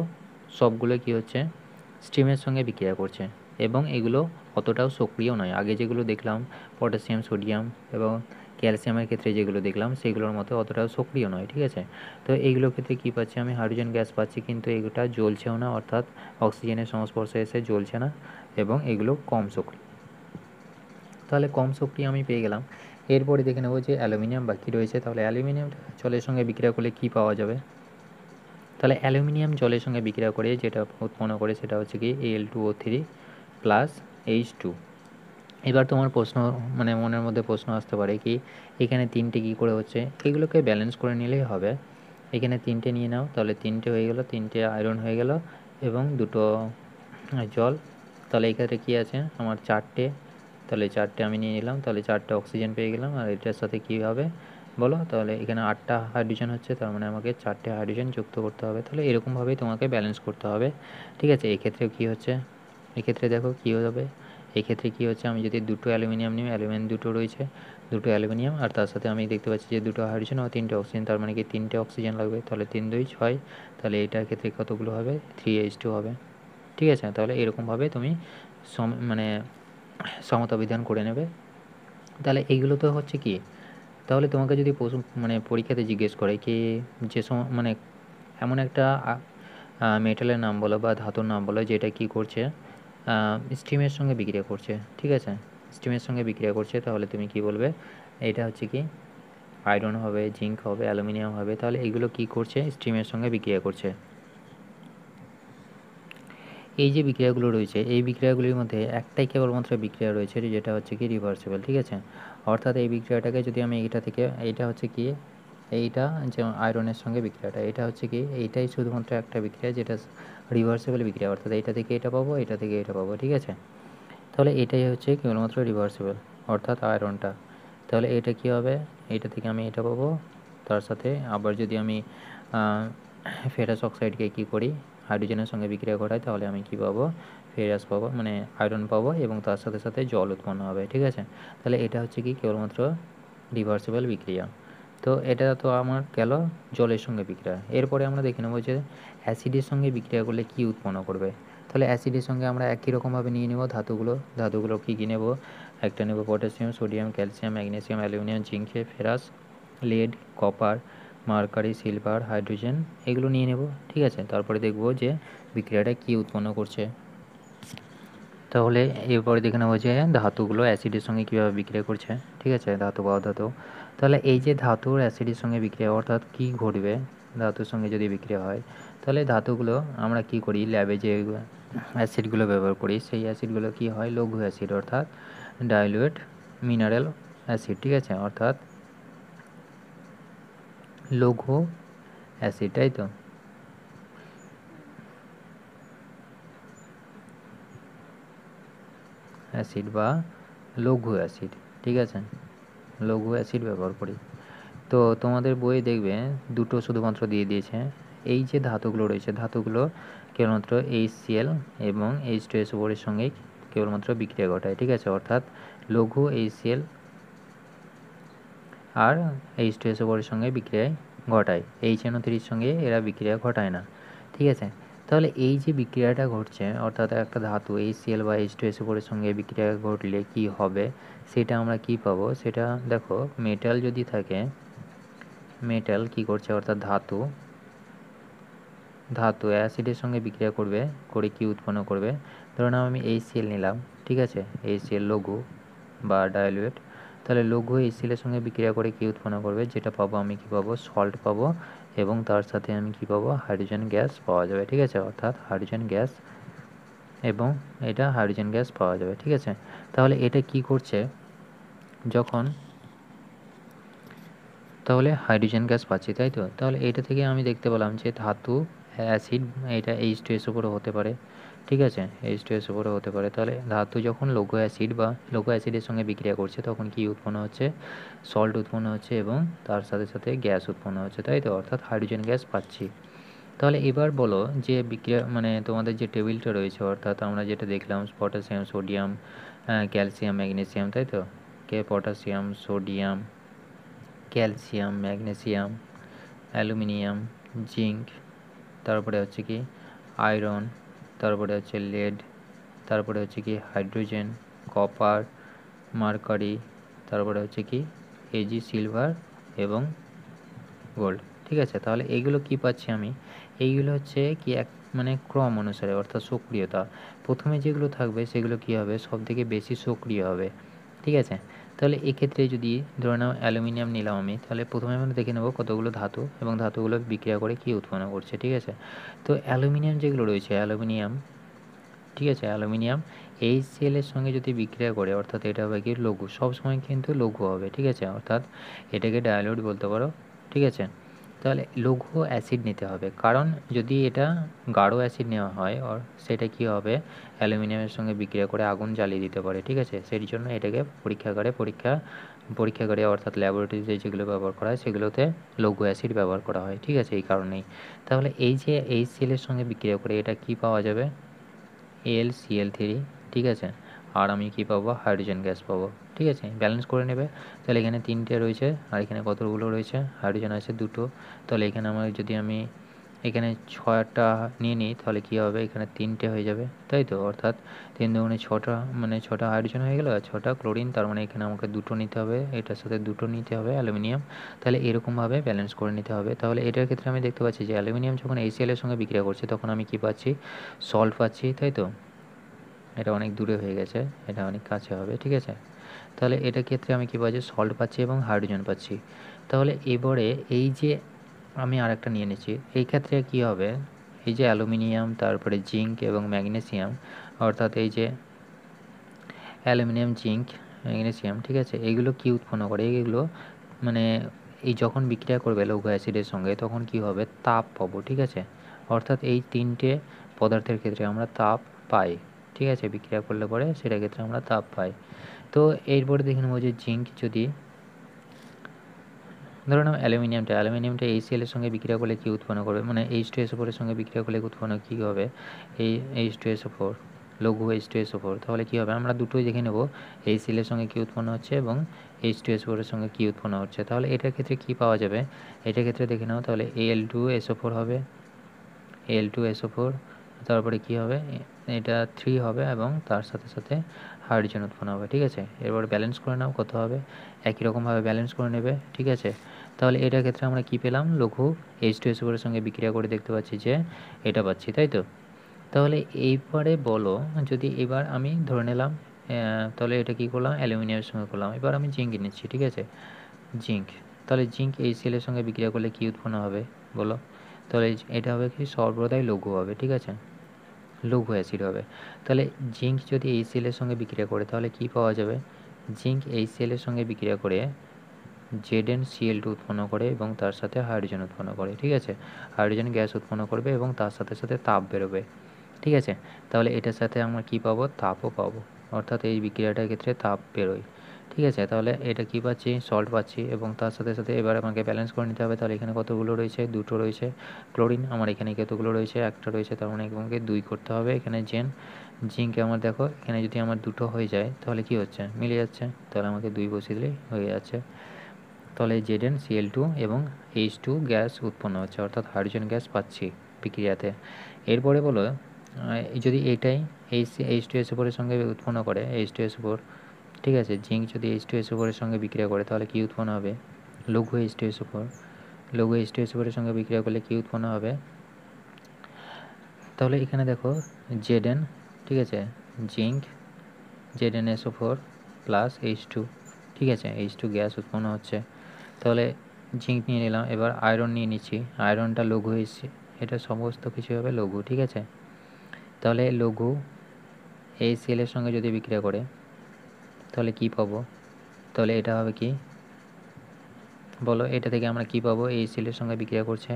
সবগুলো কি হচ্ছে, স্টিমের সঙ্গে বিক্রিয়া করছে, এবং এগুলো অতটাও সক্রিয় নয়। আগে যেগুলো দেখলাম পটাশিয়াম, সোডিয়াম এবং ক্যালসিয়ামের ক্ষেত্রে যেগুলো দেখলাম সেগুলোর মতো অতটাও সক্রিয় নয়। ঠিক আছে, তো এইগুলোর ক্ষেত্রে কী পাচ্ছি, আমি হাইড্রোজেন গ্যাস পাচ্ছি, কিন্তু এগুলোটা জ্বলছেও না, অর্থাৎ অক্সিজেনের সংস্পর্শে এসে জ্বলছে না, এবং এগুলো কম সক্রিয়। তাহলে কম সক্রিয় আমি পেয়ে গেলাম। এরপরে দেখে নেব যে অ্যালুমিনিয়াম বাকি রয়েছে। তাহলে অ্যালুমিনিয়াম জলের সঙ্গে বিক্রিয়া করলে কী পাওয়া যাবে, তাহলে অ্যালুমিনিয়াম জলের সঙ্গে বিক্রিয়া করে যেটা উৎপন্ন করে সেটা হচ্ছে কি Al2O3+H2। এবার তোমার প্রশ্ন মানে মনের মধ্যে প্রশ্ন আসতে পারে কি, এখানে তিনটে কী করে হচ্ছে, এগুলোকে ব্যালেন্স করে নিলেই হবে। এখানে তিনটে নিয়ে নাও, তাহলে তিনটে হয়ে গেল, তিনটে আয়রন হয়ে গেল এবং দুটো জল। তাহলে এক্ষেত্রে কী আছে আমার চারটে, তাহলে চারটে আমি নিয়ে নিলাম, তাহলে চারটে অক্সিজেন পেয়ে গেলাম। আর এটার সাথে কী হবে বলো, তাহলে এখানে 8টা হাইড্রোজেন হচ্ছে, তার মানে আমাকে 4টে হাইড্রোজেন যুক্ত করতে হবে। তাহলে এরকমভাবেই তোমাকে ব্যালেন্স করতে হবে। ঠিক আছে, এক্ষেত্রে কী হচ্ছে, এক্ষেত্রে দেখো কী হবে, এক্ষেত্রে কী হচ্ছে, আমি যদি দুটো অ্যালুমিনিয়াম নিই, অ্যালুমিনিয়াম দুটো রয়েছে, দুটো অ্যালুমিনিয়াম, আর তার সাথে আমি দেখতে পাচ্ছি যে দুটো হাইড্রোজেন ও 3টে অক্সিজেন, তার মানে কি 3টে অক্সিজেন লাগবে, তাহলে 3 2 6। তাহলে এটার ক্ষেত্রে কতগুলো হবে, 3H2 হবে। ঠিক আছে। তাহলে এরকমভাবে তুমি মানে সমতা বিধান করে নেবে। তাহলে এইগুলো তো হচ্ছে কি, তাহলে তোমাকে যদি মানে পরীক্ষাতে জিজ্ঞেস করে কি যে মানে এমন একটা মেটালের নাম বলো বা ধাতুর নাম বলো যেটা কি করছে, স্টিমের সঙ্গে বিক্রিয়া করছে। ঠিক আছে, স্টিমের সঙ্গে বিক্রিয়া করছে, তাহলে তুমি কি বলবে? এটা হচ্ছে কি আয়রন হবে, জিঙ্ক হবে, অ্যালুমিনিয়াম হবে। তাহলে এগুলো কি করছে? স্টিমের সঙ্গে বিক্রিয়া করছে। এই যে বিক্রিয়াগুলো রয়েছে, এই বিক্রিয়াগুলির মধ্যে একটাই কেবলমাত্র বিক্রিয়া রয়েছে যেটা হচ্ছে কি রিভার্সিবল। ঠিক আছে, অর্থাৎ এই বিক্রিয়াটাকে যদি আমি এইটা থেকে, এইটা হচ্ছে কি এইটা যে আয়রনের সঙ্গে বিক্রিয়াটা, এটা হচ্ছে কি এইটাই শুধুমাত্র একটা বিক্রিয়া যেটা রিভার্সিবল বিক্রিয়া, অর্থাৎ এইটা থেকে এটা পাবো, এটা থেকে এটা পাবো। ঠিক আছে, তাহলে এটাই হচ্ছে কেবলমাত্র রিভার্সিবল, অর্থাৎ আয়রনটা। তাহলে এটা কি হবে? এটা থেকে আমি এটা পাবো, তার সাথে আবার যদি আমি ফেরাস অক্সাইডকে কী করি, হাইড্রোজেনের সঙ্গে বিক্রিয়া ঘটাই, তাহলে আমি কি পাবো? ফেরাস পাবো, মানে আয়রন পাবো, এবং তার সাথে সাথে জল উৎপন্ন হবে। ঠিক আছে, তাহলে এটা হচ্ছে কি কেবলমাত্র রিভার্সিবল বিক্রিয়া। তো এটা তো আমার গেল জলের সঙ্গে বিক্রিয়া। এরপরে আমরা দেখে নেবো যে অ্যাসিডের সঙ্গে বিক্রিয়া করলে কি উৎপন্ন করবে। তাহলে অ্যাসিডের সঙ্গে আমরা একই রকমভাবে নিয়ে নেব ধাতুগুলো কী কী নেব? একটা নেব potassium, sodium, calcium, magnesium, aluminium, zinc, ferrous, lead, copper, mercury, silver, hydrogen, এগুলো নিয়ে নেব। ঠিক আছে, তারপরে দেখব যে বিক্রিয়াটা কী উৎপন্ন করছে। তাহলে এরপরে দেখে নেবো যে ধাতুগুলো অ্যাসিডের সঙ্গে কীভাবে বিক্রিয়া করছে। ঠিক আছে, ধাতু বা অধাতু। তাহলে এই যে ধাতুর অ্যাসিডের সঙ্গে বিক্রিয়া, অর্থাৎ কী ঘটবে ধাতুর সঙ্গে যদি বিক্রিয়া হয়, তাহলে ধাতুগুলো আমরা কি করি, ল্যাবে যে অ্যাসিডগুলো ব্যবহার করি, সেই অ্যাসিডগুলো কি হয়? লঘু অ্যাসিড, অর্থাৎ ডাইলুয়েট মিনারেল অ্যাসিড। ঠিক আছে, অর্থাৎ লঘু অ্যাসিড, তাই তো? অ্যাসিড বা লঘু অ্যাসিড। ঠিক আছে, লঘু অ্যাসিড ব্যবহার করি। তো তোমাদের বইয়ে দেখবে দুটো শুধুমাত্র দিয়ে দিয়েছে। এই যে ধাতুগুলো রয়েছে, ধাতুগুলো কেবলমাত্র HCl এবং H2SO4 এর সঙ্গেই কেবলমাত্র বিক্রিয়া ঘটায়। ঠিক আছে, অর্থাৎ লঘু HCl আর H2SO4 এর সঙ্গে বিক্রিয়ায় ঘটায়, HNO3 এর সঙ্গে এরা বিক্রিয়া ঘটায় না। ঠিক আছে, তাহলে এই যে বিক্রিয়াটা ঘটছে, অর্থাৎ একটা ধাতু HCl বা H2SO4 এর সঙ্গে বিক্রিয়া ঘটলে কি হবে সেটা আমরা কি পাবো, সেটা দেখো। মেটাল যদি থাকে, মেটাল কি করছে, অর্থাৎ ধাতু অ্যাসিডের সঙ্গে বিক্রিয়া করবে, করে কি উৎপন্ন করবে? ধরুন আমি HCl নিলাম। ঠিক আছে, HCl লঘু বা ডাইলুয়েট। তাহলে লঘু HCl এর সঙ্গে বিক্রিয়া করে কি উৎপন্ন করবে? যেটা পাবো আমি কি পাবো? সল্ট পাবো, এবং তার সাথে আমি কি পাবো? হাইড্রোজেন গ্যাস পাওয়া যাবে। ঠিক আছে, অর্থাৎ হাইড্রোজেন গ্যাস, এবং এটা হাইড্রোজেন গ্যাস পাওয়া যাবে। ঠিক আছে, তাহলে এটা কি করছে যখন, তাহলে হাইড্রোজেন গ্যাস পাচ্ছি, তাই তো? তাহলে এটা থেকে আমি দেখতে পেলাম যে ধাতু অ্যাসিড, এটা H2SO4 হতে পারে। ঠিক আছে, H2SO4 হতে পারে। তাহলে ধাতু যখন লঘু অ্যাসিড বা লঘু অ্যাসিডের সঙ্গে বিক্রিয়া করছে, তখন কি উৎপন্ন হচ্ছে? সল্ট উৎপন্ন হচ্ছে, এবং তার সাথে সাথে গ্যাস উৎপন্ন হচ্ছে, তাই তো? অর্থাৎ হাইড্রোজেন গ্যাস পাচ্ছি। তাহলে এবার বলো যে বিক্রিয়া, মানে তোমাদের যে টেবিলটা রয়েছে, অর্থাৎ আমরা যেটা দেখলাম পটাশিয়াম, সোডিয়াম, ক্যালসিয়াম, ম্যাগনেসিয়াম, তাই তো? Potassium, sodium, calcium, magnesium, aluminium, zinc, তারপরে হচ্ছে কি আয়রন, তারপরে হচ্ছে লেড, তারপরে হচ্ছে কি হাইড্রোজেন, কপার, মার্কারি, তারপরে হচ্ছে কি এজি, সিলভার এবং গোল্ড। ঠিক আছে, তাহলে এইগুলো কি পাচ্ছি আমি? এইগুলো হচ্ছে কি এক, মানে ক্রম অনুসারে, অর্থাৎ সক্রিয়তা। প্রথমে যেগুলো থাকবে সেগুলো কি হবে? সব থেকে বেশি সক্রিয় হবে। ঠিক আছে, তাহলে এক্ষেত্রে যদি ধরে নাও অ্যালুমিনিয়াম নিলাম আমি, তাহলে প্রথমে আমরা দেখে নেব কতগুলো ধাতু, এবং ধাতুগুলো বিক্রিয়া করে কী উৎপন্ন করছে। ঠিক আছে, তো অ্যালুমিনিয়াম যেগুলো রয়েছে, অ্যালুমিনিয়াম, ঠিক আছে, অ্যালুমিনিয়াম HCl এর সঙ্গে যদি বিক্রিয়া করে, অর্থাৎ এটা হবে কি লঘু, সবসময় কিন্তু লঘু হবে। ঠিক আছে, অর্থাৎ এটাকে ডায়ালুট বলতে পারো। ঠিক আছে, তাহলে লঘু অ্যাসিড নিতে হবে, কারণ যদি এটা গাঢ় অ্যাসিড নেওয়া হয়, সেটা কি হবে? অ্যালুমিনিয়ামের সঙ্গে বিক্রিয়া করে আগুন জ্বালিয়ে দিতে পারে। ঠিক আছে, সেই জন্য এটাকে পরীক্ষাগারে অর্থাৎ ল্যাবরেটরিতে যেগুলো ব্যবহার করা হয় সেগুলোতে লঘু অ্যাসিড ব্যবহার করা হয়। ঠিক আছে, এই কারণেই। তাহলে এই যে HCl এর সঙ্গে বিক্রিয়া করে এটা কি পাওয়া যাবে? AlCl3। ঠিক আছে, আর আমি কি পাবো? হাইড্রোজেন গ্যাস পাবো। ঠিক আছে, ব্যালেন্স করে নেবে। তাহলে এখানে 3টে রয়েছে, আর এখানে কতগুলো রয়েছে? হাইড্রোজেন আছে 2টো। তাহলে এখানে আমার যদি আমি এখানে 6টা নিয়ে নিই, তাহলে কী হবে, এখানে 3টে হয়ে যাবে, তাই তো? অর্থাৎ 3 দুগুণে 6টা, মানে 6টা হাইড্রোজেন হয়ে গেল আর 6টা ক্লোরিন, তার মানে এখানে আমাকে 2টো নিতে হবে, এটার সাথে 2টো নিতে হবে অ্যালুমিনিয়াম। তাহলে এরকমভাবে ব্যালেন্স করে নিতে হবে। তাহলে এটার ক্ষেত্রে আমি দেখতে পাচ্ছি যে অ্যালুমিনিয়াম যখন HCl এর সঙ্গে বিক্রিয়া করছে তখন আমি কী পাচ্ছি, সল্ট পাচ্ছি, তাই তো? এটা অনেক দূরে হয়ে গেছে, এটা অনেক কাছে হবে, ঠিক আছে? তাহলে এটার ক্ষেত্রে আমি কী পাচ্ছি, সল্ট পাচ্ছি এবং হাইড্রোজেন পাচ্ছি। তাহলে এবারে এই যে আমি আরেকটা নিয়ে নিচ্ছি, এই ক্ষেত্রে কী হবে, এই যে অ্যালুমিনিয়াম, তারপরে জিঙ্ক এবং ম্যাগনেসিয়াম, অর্থাৎ এই যে অ্যালুমিনিয়াম, জিঙ্ক, ম্যাগনেসিয়াম, ঠিক আছে, এইগুলো কী উৎপন্ন করে, এইগুলো মানে এই যখন বিক্রিয়া করবে লৌহ অ্যাসিডের সঙ্গে তখন কী হবে, তাপ পাবো, ঠিক আছে? অর্থাৎ এই 3টে পদার্থের ক্ষেত্রে আমরা তাপ পাই, ঠিক আছে? বিক্রিয়া করলে পরে সেটার ক্ষেত্রে আমরা তাপ পাই। তো এরপরে দেখে নেবো যে জিঙ্ক যদি, ধরে নাও অ্যালুমিনিয়ামটা HCl এর সঙ্গে বিক্রিয়া করলে কী উৎপন্ন করবে, মানে H2SO4 এর সঙ্গে বিক্রিয়া করলে উৎপন্ন কী হবে, এই H2SO4, লঘু H2SO4, তাহলে কী হবে, আমরা দুটোই দেখে নেব HCl এর সঙ্গে কী উৎপন্ন হচ্ছে এবং H2SO4 এর সঙ্গে কী উৎপন্ন হচ্ছে। তাহলে এটার ক্ষেত্রে কী পাওয়া যাবে, এটার ক্ষেত্রে দেখে নাও, তাহলে Al2SO4 হবে, Al2SO4, তারপরে কী হবে, এটা 3 হবে এবং তার সাথে সাথে হাইড্রোজেন উৎপন্ন হবে, ঠিক আছে? এরপর ব্যালেন্স করে নাও কত হবে, একই রকমভাবে ব্যালেন্স করে নেবে, ঠিক আছে? তাহলে এটার ক্ষেত্রে আমরা কী পেলাম, লঘু H2SO4 এর সঙ্গে বিক্রিয়া করে দেখতে পাচ্ছি যে এটা পাচ্ছি, তাই তো? তাহলে এইবারে বলো, যদি এবার আমি ধরে নিলাম, তাহলে এটা কী করলাম, অ্যালুমিনিয়ামের সঙ্গে করলাম, এবার আমি জিঙ্ক নিচ্ছি, ঠিক আছে? জিঙ্ক, তাহলে জিঙ্ক HCl এর সঙ্গে বিক্রিয়া করলে কী উৎপন্ন হবে বলো? তাহলে এটা হবে কি, সর্বদাই লঘু হবে, ঠিক আছে? লঘু অ্যাসিড হবে। তাহলে জিঙ্ক যদি HCl এর সঙ্গে বিক্রিয়া করে তাহলে কী পাওয়া যাবে, জিঙ্ক HCl এর সঙ্গে বিক্রিয়া করে ZnCl2 উৎপন্ন করে এবং তার সাথে হাইড্রোজেন উৎপন্ন করে, ঠিক আছে? হাইড্রোজেন গ্যাস উৎপন্ন করবে এবং তার সাথে সাথে তাপ বেরোবে, ঠিক আছে? তাহলে এটার সাথে আমরা কী পাবো, তাপও পাবো, অর্থাৎ এই বিক্রিয়াটার ক্ষেত্রে তাপ বেরোয়, ঠিক আছে? তাহলে এটা কী পাচ্ছি, সল্ট পাচ্ছি এবং তার সাথে সাথে এবার আমাকে ব্যালেন্স করে নিতে হবে। তাহলে এখানে কতগুলো রয়েছে, 2টো রয়েছে ক্লোরিন, আমার এখানে কতগুলো রয়েছে, 1টা রয়েছে, তার মানে আমাকে 2 করতে হবে। এখানে জিঙ্কে আমার দেখো, এখানে যদি আমার 2টো হয়ে যায় তাহলে কী হচ্ছে, মিলে যাচ্ছে, তাহলে আমাকে 2 বসিয়ে দিলেই হয়ে যাচ্ছে। তাহলে ZnCl2 এবং H2 গ্যাস উৎপন্ন হচ্ছে, অর্থাৎ হাইড্রোজেন গ্যাস পাচ্ছি বিক্রিয়াতে। এরপরে বলো, যদি এটাই H2SO4 এর সঙ্গে উৎপন্ন করে, H2SO4, ঠিক আছে, জিঙ্ক যদি H2SO4 এর সঙ্গে বিক্রিয়া করে তাহলে কী উৎপন্ন হবে, লঘু H2SO4, লঘু H2SO4 এর সঙ্গে বিক্রিয়া করলে কী উৎপন্ন হবে, তাহলে এখানে দেখো Zn, ঠিক আছে, জিঙ্ক ZnSO4 প্লাস H2, ঠিক আছে, H2 গ্যাস উৎপন্ন হচ্ছে। তাহলে জিঙ্ক নিয়ে নিলাম, এবার আয়রন নিয়ে নিচ্ছি, আয়রনটা লঘু এসছে, এটা সমস্ত কিছু হবে লঘু, ঠিক আছে? তাহলে লঘু HCl এর সঙ্গে যদি বিক্রিয়া করে তাহলে কী পাবো, তাহলে এটা হবে কি বলো, এটা থেকে আমরা কী পাবো, HCl এর সঙ্গে বিক্রিয়া করছে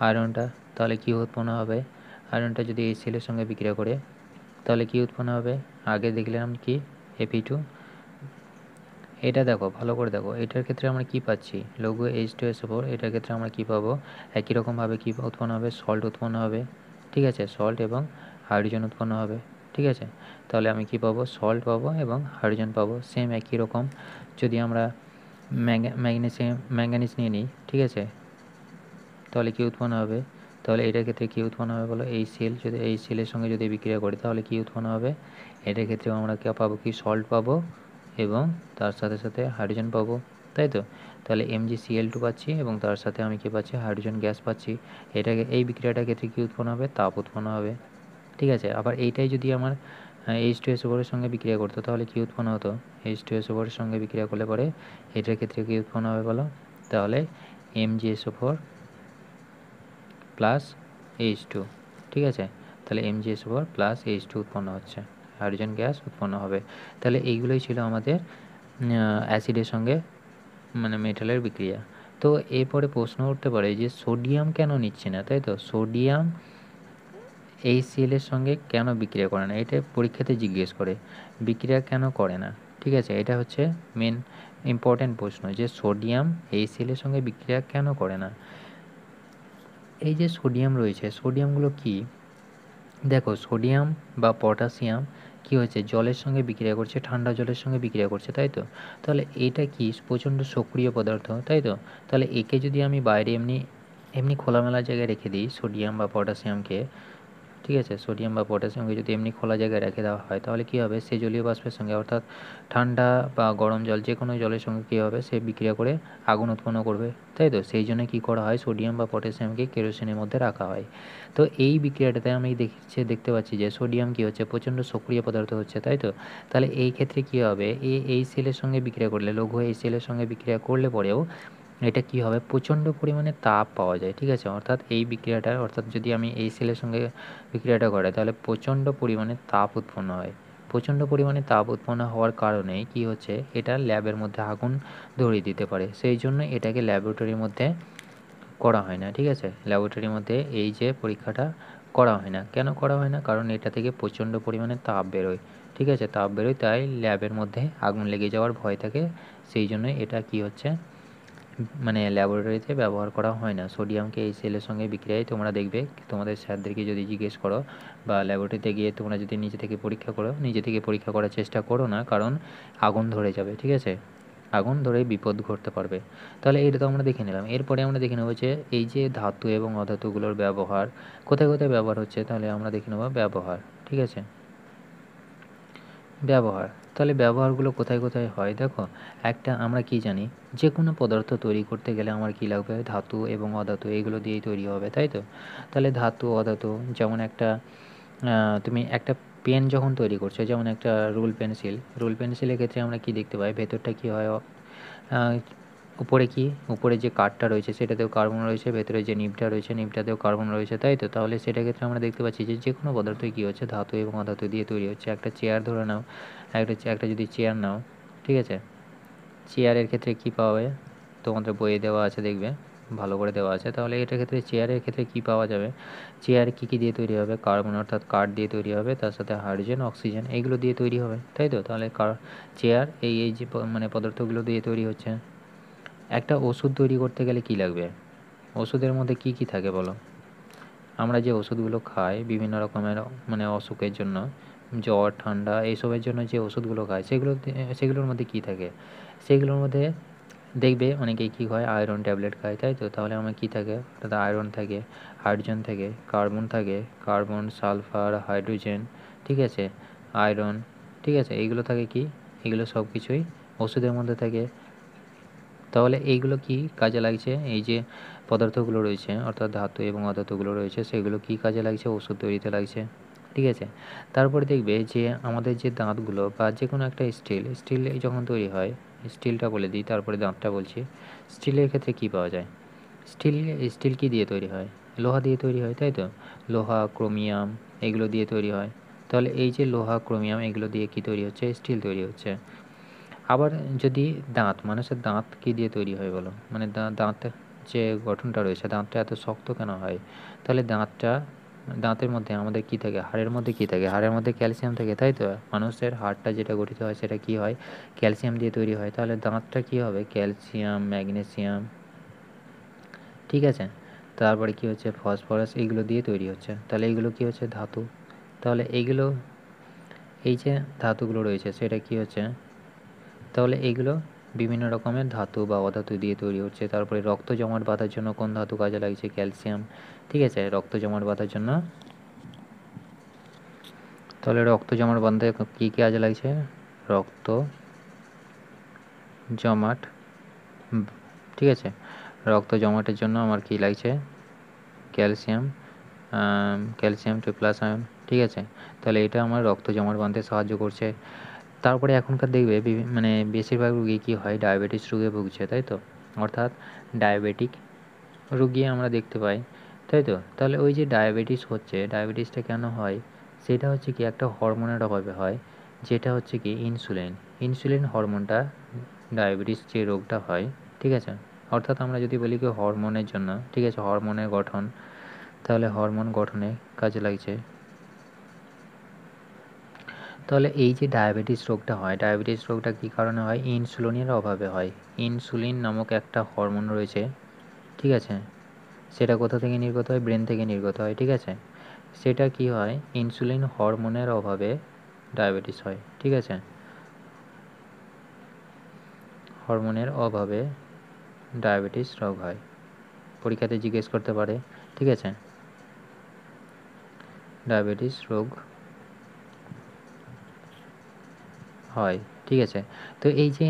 আয়রনটা, তাহলে কী উৎপন্ন হবে, আয়রনটা যদি HCl এর সঙ্গে বিক্রিয়া করে তাহলে কী উৎপন্ন হবে, আগে দেখলাম কি Fe2, এটা দেখো ভালো করে দেখো, এটার ক্ষেত্রে আমরা কী পাচ্ছি, লঘু H2SO4, এটার ক্ষেত্রে আমরা কী পাবো, একই রকমভাবে কী উৎপন্ন হবে, সল্ট উৎপন্ন হবে, ঠিক আছে? সল্ট এবং হাইড্রোজেন উৎপন্ন হবে, ঠিক আছে? তাহলে আমি কী পাবো, সল্ট পাবো এবং হাইড্রোজেন পাবো, সেম একই রকম। যদি আমরা ম্যাঙ্গানিজ নিয়ে নিই, ঠিক আছে, তাহলে কী উৎপন্ন হবে, তাহলে এটার ক্ষেত্রে কী উৎপন্ন হবে বলো, HCl, যদি HCl এর সঙ্গে যদি বিক্রিয়া করি তাহলে কী উৎপন্ন হবে, এটার ক্ষেত্রেও আমরা কী পাবো, কি সল্ট পাবো এবং তার সাথে সাথে হাইড্রোজেন পাবো, তাই তো? তাহলে MgCl2 পাচ্ছি এবং তার সাথে আমি কী পাচ্ছি, হাইড্রোজেন গ্যাস পাচ্ছি। এটাকে, এই বিক্রিয়াটার ক্ষেত্রে কী উৎপন্ন হবে, তাপ উৎপন্ন হবে, ঠিক আছে? আবার এইটাই যদি আমার H2SO4 এর সঙ্গে বিক্রিয়া করতো তাহলে কী উৎপন্ন হতো, H2SO4 এর সঙ্গে বিক্রিয়া করলে পরে এটার ক্ষেত্রে কী উৎপন্ন হবে বলো, তাহলে MgSO4 প্লাস H2, ঠিক আছে? তাহলে MgSO4 প্লাস H2 উৎপন্ন হচ্ছে, হাইড্রোজেন গ্যাস উৎপন্ন হবে। তাহলে এইগুলোই ছিল আমাদের অ্যাসিডের সঙ্গে মানে মেটালের বিক্রিয়া। তো এরপরে প্রশ্ন উঠতে পারে যে সোডিয়াম কেন নিচ্ছে না, তাই তো? সোডিয়াম HCl এর সঙ্গে কেন বিক্রিয়া করে না, এটা পরীক্ষাতে জিজ্ঞেস করে, বিক্রিয়া কেন করে না, ঠিক আছে? এটা হচ্ছে মেন ইম্পর্ট্যান্ট প্রশ্ন যে সোডিয়াম HCl এর সঙ্গে বিক্রিয়া কেন করে না। এই যে সোডিয়াম রয়েছে, সোডিয়ামগুলো কি, দেখো সোডিয়াম বা পটাশিয়াম কী হচ্ছে, জলের সঙ্গে বিক্রিয়া করছে, ঠান্ডা জলের সঙ্গে বিক্রিয়া করছে, তাই তো? তাহলে এটা কি প্রচণ্ড সক্রিয় পদার্থ, তাই তো? তাহলে একে যদি আমি বাইরে এমনি এমনি খোলামেলা জায়গায় রেখে দিই সোডিয়াম বা পটাশিয়ামকে, ঠিক আছে, সোডিয়াম বা পটাশিয়ামকে যদি এমনি খোলা জায়গায় রেখে দেওয়া হয় তাহলে কী হবে, সে জলীয় বাষ্পের সঙ্গে অর্থাৎ ঠান্ডা বা গরম জল যে কোনো জলের সঙ্গে কী হবে, সে বিক্রিয়া করে আগুন উৎপন্ন করবে, তাই তো? সেই জন্য কী করা হয়, সোডিয়াম বা পটাশিয়ামকে কেরোসিনের মধ্যে রাখা হয়। তো এই বিক্রিয়াটাতে আমি দেখতে পাচ্ছি যে সোডিয়াম কী হচ্ছে, প্রচণ্ড সক্রিয় পদার্থ হচ্ছে, তাই তো? তাহলে এই ক্ষেত্রে কী হবে, এই সেলের সঙ্গে বিক্রিয়া করলে, লৌহ এই সেলের সঙ্গে বিক্রিয়া করলে পরেও এটা কী হবে, প্রচণ্ড পরিমাণে তাপ পাওয়া যায়, ঠিক আছে? অর্থাৎ এই বিক্রিয়াটা, অর্থাৎ যদি আমি এই সেলের সঙ্গে বিক্রিয়াটা ঘটাই তাহলে প্রচণ্ড পরিমাণে তাপ উৎপন্ন হয়। প্রচণ্ড পরিমাণে তাপ উৎপন্ন হওয়ার কারণে কী হচ্ছে, এটা ল্যাবের মধ্যে আগুন ধরিয়ে দিতে পারে। সেই জন্য এটাকে ল্যাবরেটরির মধ্যে করা হয় না, ঠিক আছে? ল্যাবরেটরির মধ্যে এই যে পরীক্ষাটা করা হয় না। কেন করা হয় না? কারণ এটা থেকে প্রচণ্ড পরিমাণে তাপ বেরোয়, ঠিক আছে? তাপ বেরোয়, তাই ল্যাবের মধ্যে আগুন লেগে যাওয়ার ভয় থাকে। সেই জন্য এটা কী হচ্ছে, মানে ল্যাবরেটরিতে ব্যবহার করা হয় না। সোডিয়ামকে এই সেলের সঙ্গে বিক্রিয়ায় তোমরা দেখবে, তোমাদের স্যারদেরকে যদি জিজ্ঞেস করো বা ল্যাবরেটরিতে গিয়ে তোমরা যদি নিজে থেকে পরীক্ষা করো, নিজে থেকে পরীক্ষা করার চেষ্টা করো না, কারণ আগুন ধরে যাবে, ঠিক আছে? আগুন ধরে বিপদ ঘটতে পারবে। তাহলে এটা তো আমরা দেখে নিলাম। এরপরে আমরা দেখে নেব যে এই যে ধাতু এবং অধাতুগুলোর ব্যবহার কোথায় কোথায় ব্যবহার হচ্ছে, তাহলে আমরা দেখে নেব ব্যবহার, ঠিক আছে? ব্যবহার, তাহলে ব্যবহারগুলো কোথায় কোথায় হয় দেখো। একটা আমরা কি জানি, যে কোনো পদার্থ তৈরি করতে গেলে আমার কী লাগবে, ধাতু এবং অধাতু এগুলো দিয়েই তৈরি হবে, তাই তো? তাহলে ধাতু অধাতু, যেমন একটা তুমি একটা পেন যখন তৈরি করছো, যেমন একটা রুল পেন্সিলের ক্ষেত্রে আমরা কি দেখতে পাই, ভেতরটা কী হয়, উপরে কি, উপরে যে কাঠটা রয়েছে সেটাতেও কার্বন রয়েছে, ভেতরে যে নিবটা রয়েছে নিবটাতেও কার্বন রয়েছে, তাই তো? তাহলে সেটার ক্ষেত্রে আমরা দেখতে পাচ্ছি যে যে কোনো পদার্থই কী হচ্ছে, ধাতু এবং অধাতু দিয়ে তৈরি হচ্ছে। একটা চেয়ার ধরে নাও, একটা যদি চেয়ার নাও, ঠিক আছে? চেয়ারের ক্ষেত্রে কী পাওয়া যায়, তোমাদের বইয়ে দেওয়া আছে, দেখবে ভালো করে দেওয়া আছে। তাহলে এটার ক্ষেত্রে, চেয়ারের ক্ষেত্রে কী পাওয়া যাবে, চেয়ার কী দিয়ে তৈরি হবে, কার্বন অর্থাৎ কাঠ দিয়ে তৈরি হবে, তার সাথে হাইড্রোজেন, অক্সিজেন এইগুলো দিয়ে তৈরি হবে, তাই তো? তাহলে চেয়ার এই যে মানে পদার্থগুলো দিয়ে তৈরি হচ্ছে। একটা ওষুধ তৈরি করতে গেলে কী লাগবে, ওষুধের মধ্যে কী কী থাকে বলো? আমরা যে ওষুধগুলো খাই বিভিন্ন রকমের মানে অসুখের জন্য, জ্বর ঠান্ডা এইসবের জন্য যে ওষুধগুলো খাই, সেগুলোর মধ্যে কী থাকে, সেগুলোর মধ্যে দেখবে অনেকেই কী হয়, আয়রন ট্যাবলেট খায়, তাই তো? তাহলে আমার কী থাকে, অর্থাৎ আয়রন থাকে, হাইড্রোজেন থাকে, কার্বন, সালফার, হাইড্রোজেন, ঠিক আছে, আয়রন, ঠিক আছে, এইগুলো থাকে কি, এগুলো সব কিছুই ওষুধের মধ্যে থাকে। তাহলে এইগুলো কি কাজে লাগছে, এই যে পদার্থগুলো রয়েছে অর্থাৎ ধাতু এবং অধাতুগুলো রয়েছে সেগুলো কি কাজে লাগছে, ওষুধ তৈরিতে লাগছে, ঠিক আছে? তারপরে দেখবে যে আমাদের যে দাঁতগুলো বা যে কোনো একটা স্টিল যখন তৈরি হয়, স্টিলটা বলে দিই তারপরে দাঁতটা বলছি। স্টিলের ক্ষেত্রে কি পাওয়া যায়, স্টিল স্টিল কী দিয়ে তৈরি হয়, লোহা দিয়ে তৈরি হয়, তাই তো? লোহা, ক্রোমিয়াম এগুলো দিয়ে তৈরি হয়। তাহলে এই যে লোহা, ক্রোমিয়াম এগুলো দিয়ে কী তৈরি হচ্ছে, স্টিল তৈরি হচ্ছে। আবার যদি মানুষের দাঁত কী দিয়ে তৈরি হয় বলো, মানে দাঁতের যে গঠনটা রয়েছে, দাঁতটা এত শক্ত কেন হয়? তাহলে দাঁতের মধ্যে আমাদের কী থাকে, হাড়ের মধ্যে কী থাকে, হাড়ের মধ্যে ক্যালসিয়াম থাকে, তাই তো? মানুষের হাড়টা যেটা গঠিত হয় সেটা কী হয়, ক্যালসিয়াম দিয়ে তৈরি হয়। তাহলে দাঁতটা কী হবে, ক্যালসিয়াম, ম্যাগনেসিয়াম, ঠিক আছে? তারপরে কী হচ্ছে, ফসফরাস, এইগুলো দিয়ে তৈরি হচ্ছে। তাহলে এইগুলো কী হচ্ছে, ধাতু। তাহলে এইগুলো, এই যে ধাতুগুলো রয়েছে সেটা কী হচ্ছে, তাহলে এইগুলো বিভিন্ন রকমের ধাতু বা অধাতু দিয়ে তৈরি হচ্ছে। তারপরে রক্ত জমাট বাঁধার জন্য কোন ধাতু কাজে লাগছে, ক্যালসিয়াম, ঠিক আছে, রক্ত জমাট বাঁধার জন্য। তাহলে রক্ত জমাট বাঁধতে কী কী কাজে লাগছে, রক্ত জমাট, ঠিক আছে, রক্ত জমাটের জন্য আমার কী লাগছে, ক্যালসিয়াম, ক্যালসিয়াম 2+ আয়ন, ঠিক আছে? তাহলে এটা আমার রক্ত জমাট বাঁধতে সাহায্য করছে। তারপরে এখনকার দেখবে মানে বেশিরভাগ রুগী কী হয়, ডায়াবেটিস রোগে ভুগছে, তাই তো? অর্থাৎ ডায়াবেটিক রুগী আমরা দেখতে পাই, তাই তো? তাহলে ওই যে ডায়াবেটিসটা কেন হয়, সেটা হচ্ছে কি একটা হরমোনের অভাবে হয়, যেটা হচ্ছে কি ইনসুলিন হরমোনটা ডায়াবেটিস যে রোগটা হয়, ঠিক আছে? অর্থাৎ আমরা যদি বলি কি হরমোনের জন্য, ঠিক আছে, হরমোনের গঠন, তাহলে হরমোন গঠনে কাজে লাগছে। তাহলে এই যে ডায়াবেটিস রোগটা কী কারণে হয়, ইনসুলিনের অভাবে হয়। ইনসুলিন নামক একটা হরমোন রয়েছে, ঠিক আছে, সেটা কোথা থেকে নির্গত হয়, ব্রেন থেকে নির্গত হয়, ঠিক আছে? সেটা কি হয়, ইনসুলিন হরমোনের অভাবে ডায়াবেটিস হয়, ঠিক আছে? হরমোনের অভাবে ডায়াবেটিস রোগ হয়। পরীক্ষাতে জিজ্ঞেস করতে পারে, ঠিক আছে। ডায়াবেটিস রোগ হয়, ঠিক আছে। তো এই যে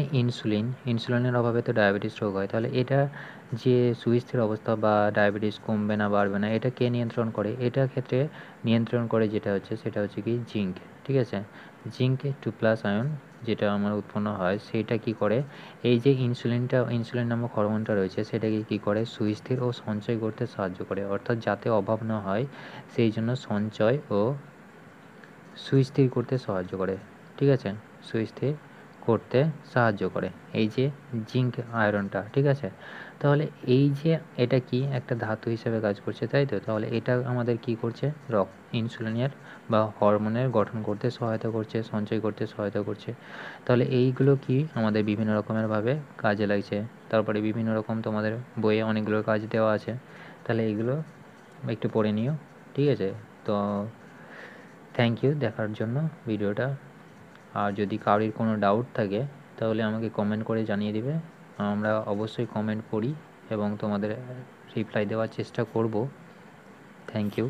ইনসুলিনের অভাবে তো ডায়াবেটিস রোগ হয়, তাহলে এটা যে সুস্থির অবস্থা বা ডায়াবেটিস কমবে না বাড়বে না, এটা কে নিয়ন্ত্রণ করে? এটার ক্ষেত্রে নিয়ন্ত্রণ করে যেটা হচ্ছে সেটা হচ্ছে কি জিঙ্ক, ঠিক আছে। জিঙ্ক 2+ আয়ন যেটা আমার উৎপন্ন হয়, সেটা কি করে এই যে ইনসুলিন নামক হরমোনটা রয়েছে সেটাকে কি করে সুস্থির ও সঞ্চয় করতে সাহায্য করে, অর্থাৎ যাতে অভাব না হয় সেই জন্য সঞ্চয় ও সুস্থির করতে সাহায্য করে, ঠিক আছে। সুস্থির করতে সাহায্য করে এই যে জিঙ্ক আয়রনটা, ঠিক আছে। তাহলে এই যে এটা কি একটা ধাতু হিসেবে কাজ করছে, তাই তো। তাহলে এটা আমাদের কি করছে, ইনসুলিনের বা হরমোনের গঠন করতে সহায়তা করছে, সঞ্চয় করতে সহায়তা করছে। তাহলে এইগুলো কি আমাদের বিভিন্ন রকমেরভাবে কাজে লাগছে। তারপরে বিভিন্ন রকম তোমাদের বইয়ে অনেকগুলো কাজ দেওয়া আছে, তাহলে এইগুলো একটু পড়ে নিও, ঠিক আছে। তো থ্যাংক ইউ দেখার জন্য ভিডিওটা। আর যদি কারোর কোনো ডাউট থাকে তাহলে আমাকে কমেন্ট করে জানিয়ে দিবে, আমরা অবশ্যই কমেন্ট পড়ি এবং তোমাদের রিপ্লাই দেওয়ার চেষ্টা করব। Thank you.